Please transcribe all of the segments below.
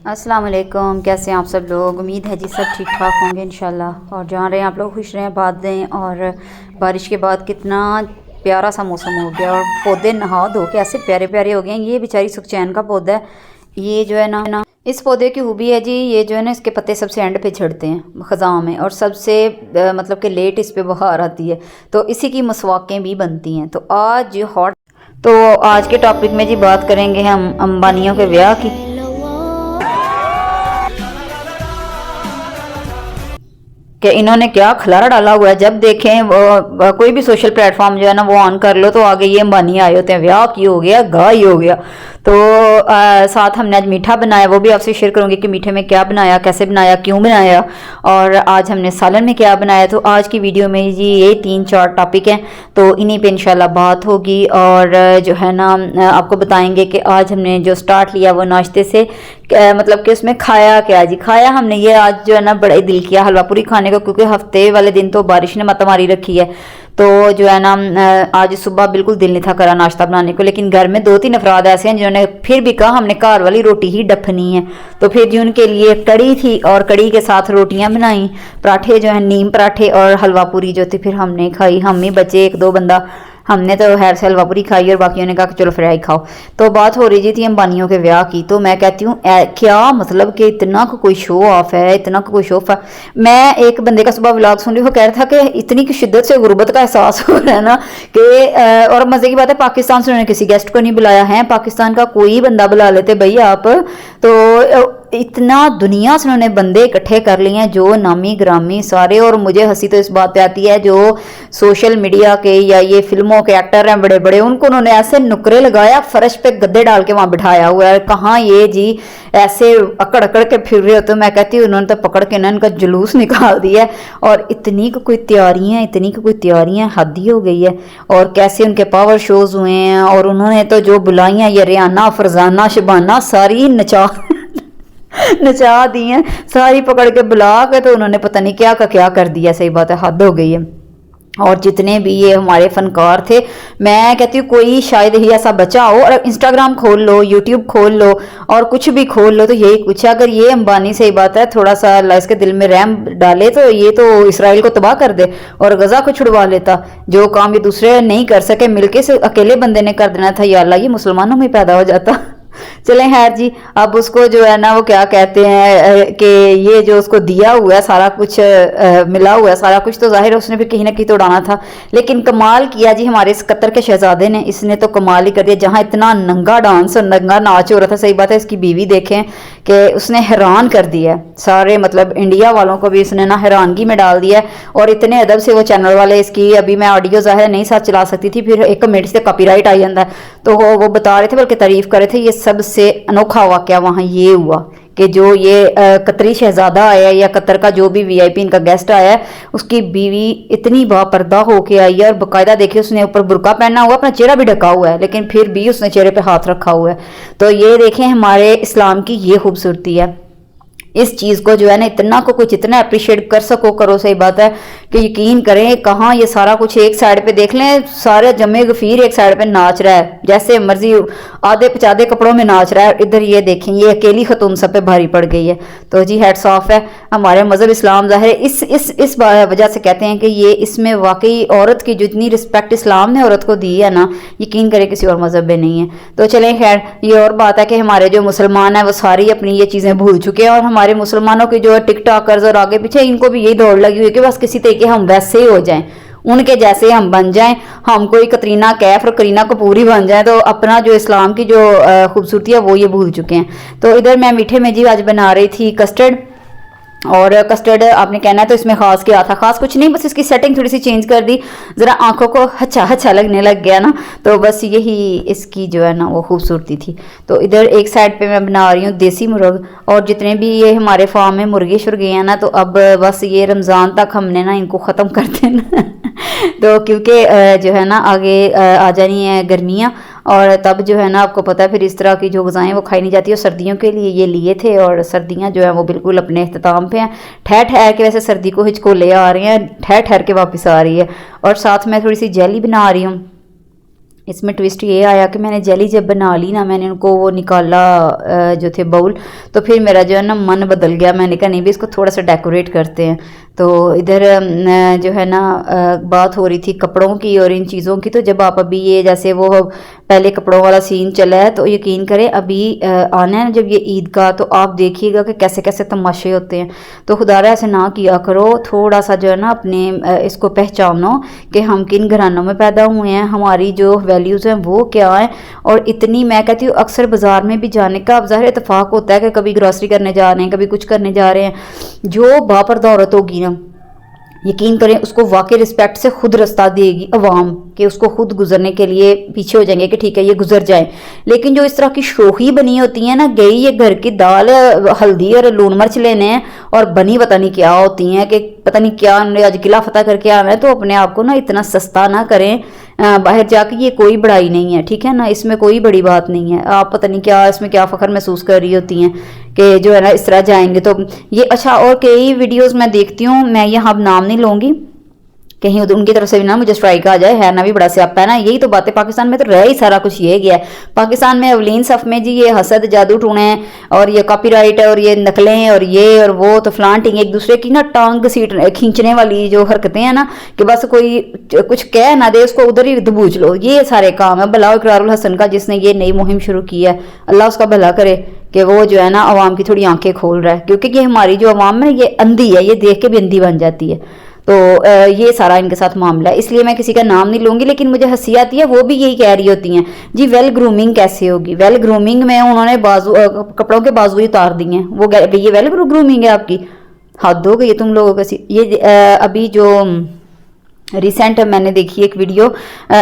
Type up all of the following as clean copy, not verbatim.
अस्सलाम वालेकुम। कैसे हैं आप सब लोग? उम्मीद है जी सब ठीक ठाक होंगे इंशाल्लाह। और जहाँ रहें आप लोग खुश रहें, बात दें। और बारिश के बाद कितना प्यारा सा मौसम हो गया और पौधे नहा धो के ऐसे प्यारे प्यारे हो गए हैं। ये बेचारी सुखचैन का पौधा है, ये जो है ना इस पौधे की खूबी है जी, ये जो है ना इसके पत्ते सबसे एंड पे झड़ते हैं ख़ज़ां में, और सबसे मतलब कि लेट इस पे बहार आती है, तो इसी की मसवाकें भी बनती हैं। तो आज के टॉपिक में जी बात करेंगे हम अंबानियों के ब्याह की। कि इन्होंने क्या खलारा डाला हुआ है। जब देखें वो कोई भी सोशल प्लेटफॉर्म जो है ना वो ऑन कर लो तो आगे ये अंबानी आए होते हैं, ब्याह की हो गया, गाय हो गया। तो साथ हमने आज मीठा बनाया, वो भी आपसे शेयर करूंगी कि मीठे में क्या बनाया, कैसे बनाया, क्यों बनाया, और आज हमने सालन में क्या बनाया। तो आज की वीडियो में जी ये 3-4 टॉपिक हैं, तो इन्हीं पे इंशाल्लाह बात होगी। और जो है ना आपको बताएंगे कि आज हमने जो स्टार्ट लिया वो नाश्ते से, मतलब कि उसमें खाया क्या जी। खाया हमने ये आज जो है ना बड़ा ही दिल किया हलवा पूरी खाने को, क्योंकि हफ्ते वाले दिन तो बारिश ने मत मारी रखी है। तो जो है ना आज सुबह बिल्कुल दिल नहीं था करा नाश्ता बनाने को, लेकिन घर में 2-3 अफराद ऐसे हैं जिन्होंने फिर भी कहा हमने घर वाली रोटी ही डफनी है। तो फिर जी उनके लिए कड़ी थी और कड़ी के साथ रोटियां बनाई, पराठे जो है नीम पराठे और हलवा पूरी जो थी फिर हमने खाई। हम ही बचे 1-2 बंदा, हमने तो खैर से हलवा पूरी खाई और बाकियों ने कहा कि चलो फ्राई खाओ। तो बात हो रही जी थी अंबानियों के ब्याह की। तो मैं कहती हूँ क्या मतलब कि इतना को कोई शो ऑफ है, इतना को कोई शो ऑफ है। मैं एक बंदे का सुबह व्लॉग सुन रही, वो कह रहा था कि इतनी शिद्दत से गुर्बत का एहसास हो रहा है ना कि और मजे की बात है पाकिस्तान से उन्होंने किसी गेस्ट को नहीं बुलाया है, पाकिस्तान का कोई बंदा बुला लेते भाई आप। तो इतना दुनिया से उन्होंने बंदे इकट्ठे कर लिए हैं जो नामी ग्रामी सारे। और मुझे हंसी तो इस बात पे आती है जो सोशल मीडिया के या ये फिल्मों के एक्टर हैं बड़े बड़े, उनको उन्होंने ऐसे नुकरे लगाया, फर्श पे गद्दे डाल के वहां बिठाया हुआ है। कहाँ ये जी ऐसे अकड़ अकड़ के फिर रहे होते। मैं कहती हूँ उन्होंने तो पकड़ के ना इनका जुलूस निकाल दिया है। और इतनी कोई तैयारियां, इतनी कोई तैयारियां हद ही हो गई है। और कैसे उनके पावर शोज हुए हैं, और उन्होंने तो जो बुलाइयां ये रियाना, फरजाना, शबाना सारी नचा दी हैं सारी पकड़ के बुला के। तो उन्होंने पता नहीं क्या का क्या कर दिया। सही बात है, हद हो गई है। और जितने भी ये हमारे फनकार थे, मैं कहती हूँ कोई शायद ही ऐसा बचा हो, और इंस्टाग्राम खोल लो, यूट्यूब खोल लो, और कुछ भी खोल लो तो यही कुछ है। अगर ये अंबानी, सही बात है, थोड़ा सा अल्लाह इसके दिल में रहम डाले तो ये तो इसराइल को तबाह कर दे और गजा को छुड़वा लेता। जो काम ये दूसरे नहीं कर सके मिलके से अकेले बंदे ने कर देना था, या अल्लाह ये मुसलमानों में पैदा हो जाता। चलें खैर जी, अब उसको जो है ना वो क्या कहते हैं कि ये जो उसको दिया हुआ है सारा कुछ, मिला हुआ है सारा कुछ, तो जाहिर है उसने भी कहीं ना कहीं तो उड़ाना था। लेकिन कमाल किया जी हमारे इस कतर के शहजादे ने, इसने तो कमाल ही कर दिया। जहां इतना नंगा डांस और नंगा नाच हो रहा था, सही बात है, इसकी बीवी देखें कि उसने हैरान कर दिया सारे, मतलब इंडिया वालों को भी इसने ना हैरानगी में डाल दिया। और इतने अदब से वो चैनल वाले इसकी, अभी मैं ऑडियो जाहिर नहीं साथ चला सकती थी, फिर एक मिनट से कॉपीराइट आ जाता है, तो वो बता रहे थे बल्कि तारीफ कर रहे थे। ये सबसे अनोखा वाकया वहां ये हुआ कि जो ये कतरी शहजादा आया या कतर का जो भी वीआईपी इनका गेस्ट आया है, उसकी बीवी इतनी बापर्दा होके आई है। और बाकायदा देखिए उसने ऊपर बुर्का पहना हुआ, अपना चेहरा भी ढका हुआ है, लेकिन फिर भी उसने चेहरे पे हाथ रखा हुआ है। तो ये देखें हमारे इस्लाम की ये खूबसूरती है। इस चीज़ को जो है ना इतना को कुछ इतना अप्रिशिएट कर सको करो। सही बात है कि यकीन करें कहाँ ये सारा कुछ एक साइड पे देख लें, सारे जमे गफीर एक साइड पे नाच रहा है, जैसे मर्जी आधे पचाधे कपड़ों में नाच रहा है। इधर ये देखें ये अकेली खतून सब पे भारी पड़ गई है। तो जी हेड्स ऑफ है हमारे मज़हब इस्लाम, ज़ाहिर इस वजह से कहते हैं कि ये इसमें वाकई औरत की जितनी रिस्पेक्ट इस्लाम ने औरत को दी है ना, यकीन करें किसी और मज़हब में नहीं है। तो चलें खैर, ये और बात है कि हमारे जो मुसलमान हैं वो सारी अपनी ये चीज़ें भूल चुके हैं। और हमारे मुसलमानों की जो टिकटॉकर्स और आगे पीछे इनको भी यही दौड़ लगी हुई है कि बस किसी तरीके हम वैसे ही हो जाएं, उनके जैसे हम बन जाएं, हम कोई कतरीना कैफ और करीना कपूर ही बन जाएं। तो अपना जो इस्लाम की जो खूबसूरती है वो ये भूल चुके हैं। तो इधर मैं मीठे में जी आज बना रही थी कस्टर्ड। और कस्टर्ड आपने कहना है तो इसमें खास क्या था, खास कुछ नहीं, बस इसकी सेटिंग थोड़ी सी चेंज कर दी, ज़रा आंखों को अच्छा अच्छा लगने लग गया ना, तो बस यही इसकी जो है ना वो खूबसूरती थी। तो इधर एक साइड पे मैं बना रही हूँ देसी मुर्ग, और जितने भी ये हमारे फार्म में मुर्गे शुर्गे हैं ना, तो अब बस ये रमज़ान तक हमने ना इनको ख़त्म कर देना। तो क्योंकि जो है ना आगे आ जानी है गर्मियाँ, और तब जो है ना आपको पता है फिर इस तरह की जो ग़िज़ाएँ वो खाई नहीं जाती। और सर्दियों के लिए ये लिए थे, और सर्दियाँ जो है वो बिल्कुल अपने अख्ताम पे हैं। ठहर ठहर के वैसे सर्दी को हिचकोले आ रही हैं, ठहर ठहर के वापस आ रही है। और साथ में थोड़ी सी जेली बना रही हूँ, इसमें ट्विस्ट ये आया कि मैंने जेली जब बना ली ना, मैंने उनको वो निकाला जो थे बाउल, तो फिर मेरा जो है ना मन बदल गया। मैंने कहा नहीं भी इसको थोड़ा सा डेकोरेट करते हैं। तो इधर जो है ना बात हो रही थी कपड़ों की और इन चीज़ों की। तो जब आप अभी ये जैसे वो पहले कपड़ों वाला सीन चला है, तो यकीन करें अभी आना है जब ये ईद का, तो आप देखिएगा कि कैसे कैसे तमाशे होते हैं। तो खुदारा ऐसे ना किया करो, थोड़ा सा जो है ना अपने इसको पहचानो कि हम किन घरानों में पैदा हुए हैं, हमारी जो वैल्यूज़ हैं वो क्या हैं। और इतनी मैं कहती हूँ अक्सर बाज़ार में भी जाने का अब ज़ाहिर इतफाक़ होता है कि कभी ग्रॉसरी करने जा रहे हैं, कभी कुछ करने जा रहे हैं, जो बापर्दा औरत होगी ना, यकीन करें उसको वाकई रिस्पेक्ट से खुद रास्ता देगी अवाम, कि उसको खुद गुजरने के लिए पीछे हो जाएंगे कि ठीक है ये गुजर जाए। लेकिन जो इस तरह की शोखी बनी होती है ना, गई ये घर की दाल हल्दी और लून मिर्च लेने हैं और बनी पता नहीं क्या होती हैं कि पता नहीं क्या आज किला फतह करके आना है। तो अपने आप को ना इतना सस्ता ना करें बाहर जाके, ये कोई बड़ाई नहीं है, ठीक है ना, इसमें कोई बड़ी बात नहीं है। आप पता नहीं क्या इसमें क्या फ़ख्र महसूस कर रही होती हैं कि जो है ना इस तरह जाएंगे तो ये। अच्छा, और कई वीडियोस मैं देखती हूँ, मैं यहाँ अब नाम नहीं लूँगी, कहीं उनकी तरफ से भी ना मुझे स्ट्राइक आ जाए, है ना भी बड़ा स्यापा है ना। यही तो बातें पाकिस्तान में तो रह ही सारा कुछ ये गया है। पाकिस्तान में अवलीन सफ में जी ये हसद जादू टूने और ये कॉपीराइट और ये नकलें और ये और वो, तो फ्लांटिंग एक दूसरे की ना टांग सीट खींचने वाली जो हरकतें हैं ना, कि बस कोई कुछ कह ना दे उसको उधर ही दबूच लो, ये सारे काम है। भला इकरारुल हसन का जिसने ये नई मुहिम शुरू की है, अल्लाह उसका भला करे कि वो जो है ना आवाम की थोड़ी आंखें खोल रहा है, क्योंकि ये हमारी जो आवाम है ये अंधी है, ये देख के भी अंधी बन जाती है। तो ये सारा इनके साथ मामला है, इसलिए मैं किसी का नाम नहीं लूँगी। लेकिन मुझे हंसी आती है, वो भी यही कह रही होती हैं जी वेल ग्रूमिंग कैसे होगी। वेल ग्रूमिंग में उन्होंने बाजू कपड़ों के बाजू ही उतार दिए हैं, वो ये वेल ग्रूमिंग है आपकी, हद हो गई तुम लोगों की। ये अभी जो रिसेंट मैंने देखी एक वीडियो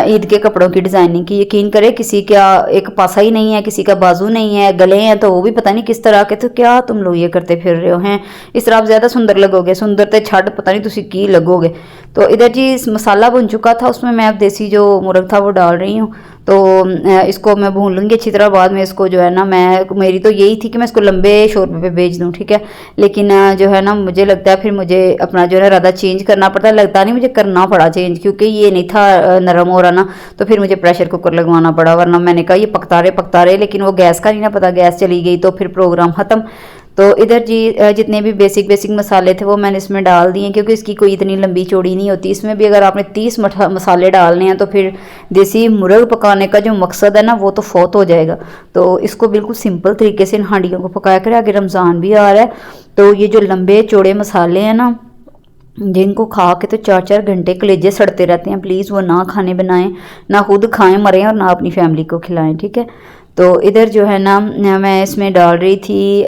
ईद के कपड़ों की डिज़ाइनिंग की, यकीन करे किसी का एक पासा ही नहीं है, किसी का बाजू नहीं है, गले हैं तो वो भी पता नहीं किस तरह के। तो क्या तुम लोग ये करते फिर रहे हो हैं, इस तरह आप ज़्यादा सुंदर लगोगे, सुंदर तो छड़ पता नहीं तुसी की लगोगे। तो इधर जी मसाला बन चुका था, उसमें मैं अब देसी जो मुर्ग था वो डाल रही हूँ। तो इसको मैं भून लूँगी अच्छी तरह, बाद में इसको जो है ना मेरी तो यही थी कि मैं इसको लंबे शोरबे पे भेज दूँ, ठीक है। लेकिन जो है ना मुझे लगता है फिर मुझे अपना जो है इरादा चेंज करना पड़ता है, लगता नहीं मुझे करना पड़ा चेंज, क्योंकि ये नहीं था नरम हो रहा ना, तो फिर मुझे प्रेशर कुकर लगवाना पड़ा। वरना मैंने कहा ये पकता रहे, लेकिन वो गैस का नहीं ना पता, गैस चली गई तो फिर प्रोग्राम ख़त्म। तो इधर जी जितने भी बेसिक मसाले थे वो मैंने इसमें डाल दिए, क्योंकि इसकी कोई इतनी लंबी चौड़ी नहीं होती। इसमें भी अगर आपने 30 मसाले डालने हैं तो फिर देसी मुर्ग पकाने का जो मकसद है ना वो तो फौत हो जाएगा। तो इसको बिल्कुल सिंपल तरीके से इन हांडियों को पकाया करें। आगे रमज़ान भी आ रहा है, तो ये जो लंबे चौड़े मसाले हैं ना, जिनको खा के तो 4-4 घंटे कलेजे सड़ते रहते हैं, प्लीज़ वो ना खाने बनाएं, ना खुद खाएं मरें और ना अपनी फैमिली को खिलाएं, ठीक है। तो इधर जो है ना मैं इसमें डाल रही थी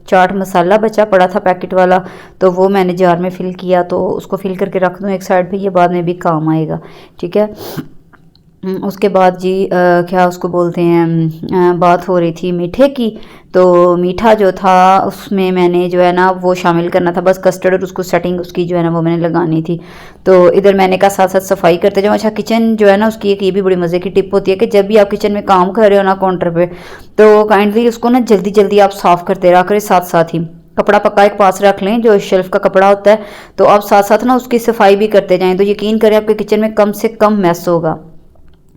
चाट मसाला, बचा पड़ा था पैकेट वाला, तो वो मैंने जार में फ़िल किया, तो उसको फ़िल करके रख दूँ एक साइड पे, ये बाद में भी काम आएगा, ठीक है। उसके बाद जी क्या उसको बोलते हैं, बात हो रही थी मीठे की। तो मीठा जो था उसमें मैंने जो है ना वो शामिल करना था, बस कस्टर्ड और उसको सेटिंग उसकी जो है ना वो मैंने लगानी थी। तो इधर मैंने कहा साथ साथ सफाई करते जाओ। अच्छा, किचन जो है ना उसकी एक ये भी बड़ी मज़े की टिप होती है कि जब भी आप किचन में काम कर रहे हो ना काउंटर पे, तो काइंडली उसको ना जल्दी जल्दी आप साफ़ करते रहा करें, साथ साथ ही कपड़ा पक्का एक पास रख लें जो शेल्फ का कपड़ा होता है, तो आप साथ साथ ना उसकी सफाई भी करते जाएँ। तो यकीन करें आपके किचन में कम से कम मैस होगा,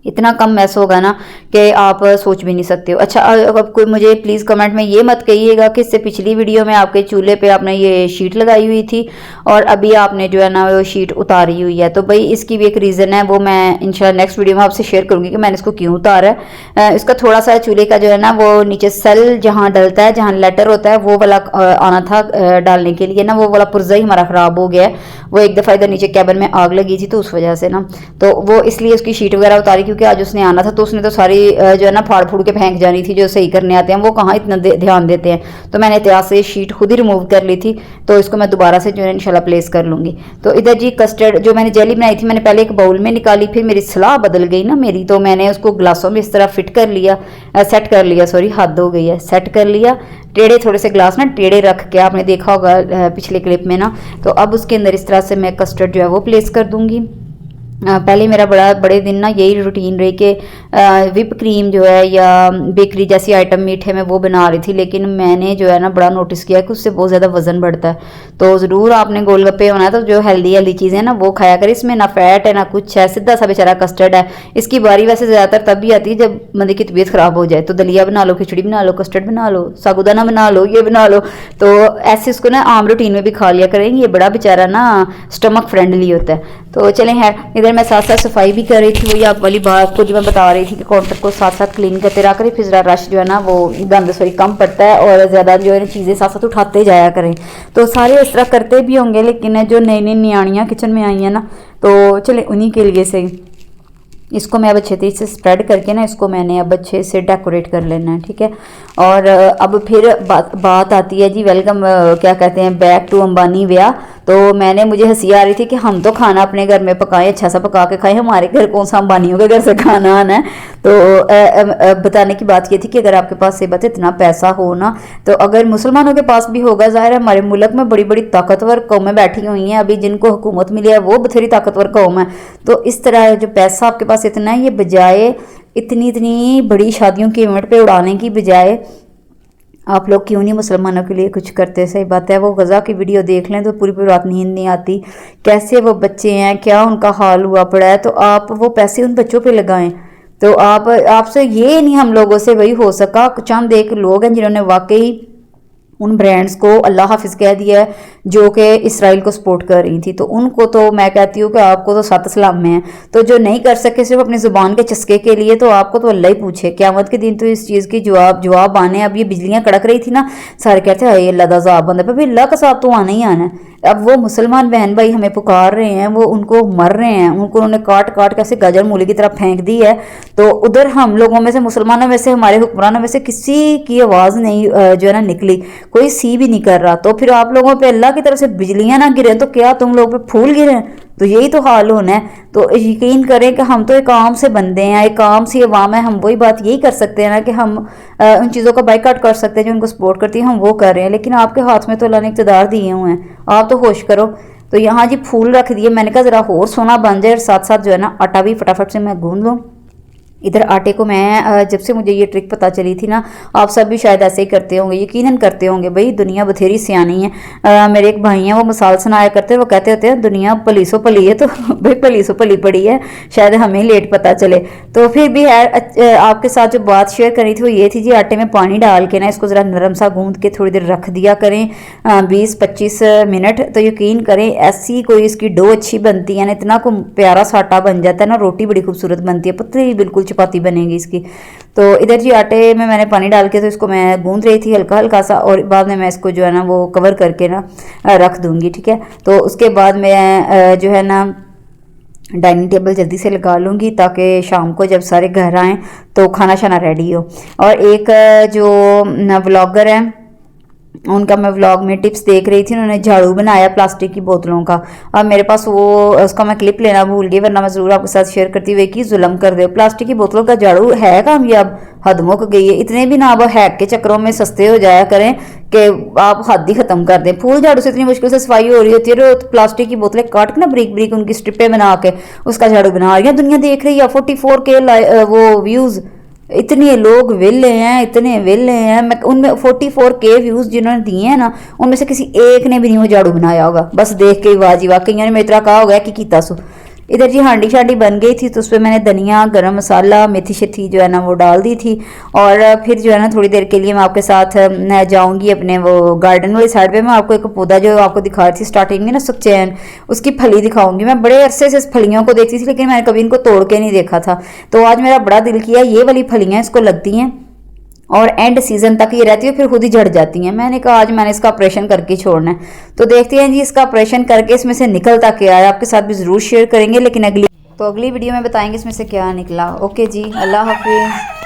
इतना कम मैस होगा ना कि आप सोच भी नहीं सकते हो। अच्छा, अब कोई मुझे प्लीज़ कमेंट में ये मत कहिएगा कि इससे पिछली वीडियो में आपके चूल्हे पे आपने ये शीट लगाई हुई थी और अभी आपने जो है ना वो शीट उतारी हुई है। तो भाई इसकी भी एक रीज़न है, वो मैं इंशाल्लाह नेक्स्ट वीडियो में आपसे शेयर करूँगी कि मैंने इसको क्यों उतारा है। इसका थोड़ा सा चूल्हे का जो है ना वो नीचे सेल जहाँ डलता है, जहाँ लेटर होता है, वो वाला आना था डालने के लिए ना, वो वाला पुर्जा ही हमारा ख़राब हो गया है। वो एक दफ़ा इधर नीचे कैबिन में आग लगी थी तो उस वजह से ना, तो वो इसलिए उसकी शीट वगैरह उतारी, क्योंकि आज उसने आना था तो उसने तो सारी जो है ना फाड़ फूड़ के फेंक जानी थी। जो सही करने आते हैं वो कहाँ इतना ध्यान देते हैं, तो मैंने एहतियात से शीट खुद ही रिमूव कर ली थी। तो इसको मैं दोबारा से जो है इंशाल्लाह प्लेस कर लूँगी। तो इधर जी कस्टर्ड जो मैंने जेली बनाई थी, मैंने पहले एक बाउल में निकाली, फिर मेरी सलाह बदल गई ना मेरी, तो मैंने उसको ग्लासों में इस तरह फिट कर लिया, सेट कर लिया, सॉरी हद हो गई है, सेट कर लिया। टेढ़े थोड़े से ग्लास ना टेढ़े रख के, आपने देखा होगा पिछले क्लिप में ना। तो अब उसके अंदर इस तरह से मैं कस्टर्ड जो है वो प्लेस कर दूँगी। पहले मेरा बड़े दिन ना यही रूटीन रही कि विप क्रीम जो है या बेकरी जैसी आइटम मीठे में वो बना रही थी, लेकिन मैंने जो है ना बड़ा नोटिस किया कि उससे बहुत ज़्यादा वजन बढ़ता है। तो ज़रूर आपने गोलगप्पे बनाया तो जो हेल्दी चीज़ें ना वो खाया करें। इसमें ना फैट है ना कुछ है, सीधा सा बेचारा कस्टर्ड है। इसकी बारी वैसे ज़्यादातर तब भी आती है जब बंदे की तबीयत ख़राब हो जाए, तो दलिया बना लो, खिचड़ी बना लो, कस्टर्ड बना लो, साबूदाना बना लो, ये बना लो। तो ऐसे इसको ना आम रूटीन में भी खा लिया करें, ये बड़ा बेचारा ना स्टमक फ्रेंडली होता है। तो चलें है, इधर मैं साथ साथ सफाई भी कर रही थी, वही आप वाली बात को जो मैं बता रही थी कि काउंटर को साथ साथ क्लीन करते रहा करें, फिर ज़रा रश जो है ना वो गंद सॉरी कम पड़ता है और ज़्यादा जो है चीज़ें साथ साथ उठाते जाया करें। तो सारे इस तरह करते भी होंगे, लेकिन जो नई नई नियाणियाँ किचन में आई हैं ना, तो चले उन्हीं के लिए सही इसको मैं अब अच्छे तरीके से स्प्रेड करके ना इसको मैंने अब अच्छे से डेकोरेट कर लेना है, ठीक है। और अब फिर बात आती है जी, वेलकम क्या कहते हैं, बैक टू अंबानी व्या। तो मुझे हंसी आ रही थी कि हम तो खाना अपने घर में पकाएं, अच्छा सा पका के खाएं, हमारे घर कौन सा अंबानियों के घर से खाना आना है। तो बताने की बात ये थी कि अगर आपके पास से बस इतना पैसा हो ना, तो अगर मुसलमानों के पास भी होगा, ज़ाहिर है हमारे मुल्क में बड़ी बड़ी ताकतवर कौमें बैठी हुई हैं, अभी जिनको हुकूमत मिली है वो बथेरी ताकतवर कौम है। तो इस तरह जो पैसा आपके पास इतना है, ये बजाय इतनी बड़ी शादियों के इवेंट पे उड़ाने की बजाय आप लोग क्यों नहीं मुसलमानों के लिए कुछ करते। सही बात है, वो गज़ा की वीडियो देख लें तो पूरी पूरी रात नींद नहीं आती, कैसे वो बच्चे हैं, क्या उनका हाल हुआ पड़ा है। तो आप वो पैसे उन बच्चों पे लगाएं। तो आपसे ये नहीं हम लोगों से वही हो सका, चंद एक लोग हैं जिन्होंने वाकई उन ब्रांड्स को अल्लाह हाफिज़ कह दिया है जो कि इसराइल को सपोर्ट कर रही थी। तो उनको तो मैं कहती हूँ कि आपको तो सत सलाम में है। तो जो नहीं कर सके सिर्फ अपनी ज़ुबान के चस्के के लिए, तो आपको तो अल्लाह ही पूछे, क़यामत के दिन तो इस चीज़ की जवाब आने। अब ये बिजलियाँ कड़क रही थी ना, सारे कहते हैं अल्लाह दा अज़ाब बंदा पे, अल्लाह का साथ तो आना ही आना है। अब वो मुसलमान बहन भाई हमें पुकार रहे हैं, वो उनको मर रहे हैं, उनको उन्होंने काट काट कैसे गाजर मूली की तरह फेंक दी है। तो उधर हम लोगों में से, मुसलमानों में से, हमारे हुक्मरानों में से किसी की आवाज़ नहीं जो है ना निकली, कोई सी भी नहीं कर रहा। तो फिर आप लोगों पे अल्लाह की तरफ से बिजलियां ना गिरे तो क्या तुम लोग पे फूल गिरे? तो यही तो हाल होना है। तो यकीन करें कि हम तो एक आम से बंदे हैं, एक आम सी अवाम है, हम वही बात यही कर सकते हैं ना कि हम उन चीज़ों का बाइकआउट कर सकते हैं जो उनको सपोर्ट करती हैं, हम वो कर रहे हैं। लेकिन आपके हाथ में तो अल्लाह ने इक़्तिदार दिए हुए हैं, आप तो होश करो। तो यहाँ जी फूल रख दिए, मैंने कहा ज़रा और सोना बन जाए, और साथ साथ जो है ना आटा भी फटाफट से मैं गूंद लूँ। इधर आटे को मैं जब से मुझे ये ट्रिक पता चली थी ना, आप सब भी शायद ऐसे ही करते होंगे, यकीनन करते होंगे, भाई दुनिया बथेरी सियानी है। मेरे एक भाई हैं, वो मिसाल सुनाया करते हैं, वो कहते होते हैं दुनिया पलीसो पली है। तो भाई पलीसो पली पड़ी है, शायद हमें लेट पता चले। तो फिर भी है, आपके साथ जो बात शेयर करी थी वो ये थी जी, आटे में पानी डाल के ना इसको ज़रा नरम सा गूंद के थोड़ी देर रख दिया करें, 20-25 मिनट। तो यकीन करें ऐसी कोई इसकी डो अच्छी बनती है ना, इतना को प्यारा सा आटा बन जाता है ना, रोटी बड़ी खूबसूरत बनती है, पतली बिल्कुल चपाती बनेगी इसकी। तो इधर जी आटे में मैंने पानी डाल के तो इसको मैं गूंद रही थी हल्का हल्का सा, और बाद में मैं इसको जो है ना वो कवर करके ना रख दूंगी, ठीक है। तो उसके बाद मैं जो है ना डाइनिंग टेबल जल्दी से लगा लूँगी ताकि शाम को जब सारे घर आएँ तो खाना शाना रेडी हो। और एक जो व्लॉगर है उनका मैं व्लॉग में टिप्स देख रही थी, उन्होंने झाड़ू बनाया प्लास्टिक की बोतलों का। अब मेरे पास वो उसका मैं क्लिप लेना भूल गई, वरना मैं ज़रूर आपके साथ शेयर करती हुई कि जुल्म कर दे। प्लास्टिक की बोतलों का झाड़ू है कामयाब, हद मुक गई है। इतने भी ना अब हैक के चक्करों में सस्ते हो जाया करें कि आप हद ही ख़त्म कर दें। फूल झाड़ू से इतनी मुश्किल से सफाई हो रही होती है, तो प्लास्टिक की बोतलें काट के ना ब्रिक ब्रिक उनकी स्ट्रिपें बना के उसका झाड़ू बना रही है। दुनिया देख रही है, 44K वो व्यूज़, इतने लोग विले हैं, इतने विले हैं। मैं उनमें 44K व्यूज़ जिन्होंने दिए हैं ना, उनमें से किसी एक ने भी नहीं वो झाड़ू बनाया होगा, बस देख के ही वाजी वाकई यानी मेरी तरह कहा होगा कि कीता सो। इधर जी हांडी शांडी बन गई थी, तो उस पर मैंने धनिया, गरम मसाला, मेथी शेथी जो है ना वो डाल दी थी। और फिर जो है ना थोड़ी देर के लिए मैं आपके साथ जाऊंगी अपने वो गार्डन वाली साइड पे। मैं आपको एक पौधा जो आपको दिखा रही थी स्टार्टिंग में ना, सुखचैन, उसकी फली दिखाऊंगी। मैं बड़े अरसे से इस फलियों को देखती थी, लेकिन मैंने कभी इनको तोड़ के नहीं देखा था। तो आज मेरा बड़ा दिल किया, ये वाली फलियाँ इसको लगती हैं और एंड सीजन तक ये रहती है, फिर खुद ही झड़ जाती हैं। मैंने कहा आज मैंने इसका ऑपरेशन करके छोड़ना है। तो देखते हैं जी इसका ऑपरेशन करके इसमें से निकलता क्या है, आपके साथ भी ज़रूर शेयर करेंगे, लेकिन अगली वीडियो में बताएंगे इसमें से क्या निकला। ओके जी, अल्लाह हाफिज़।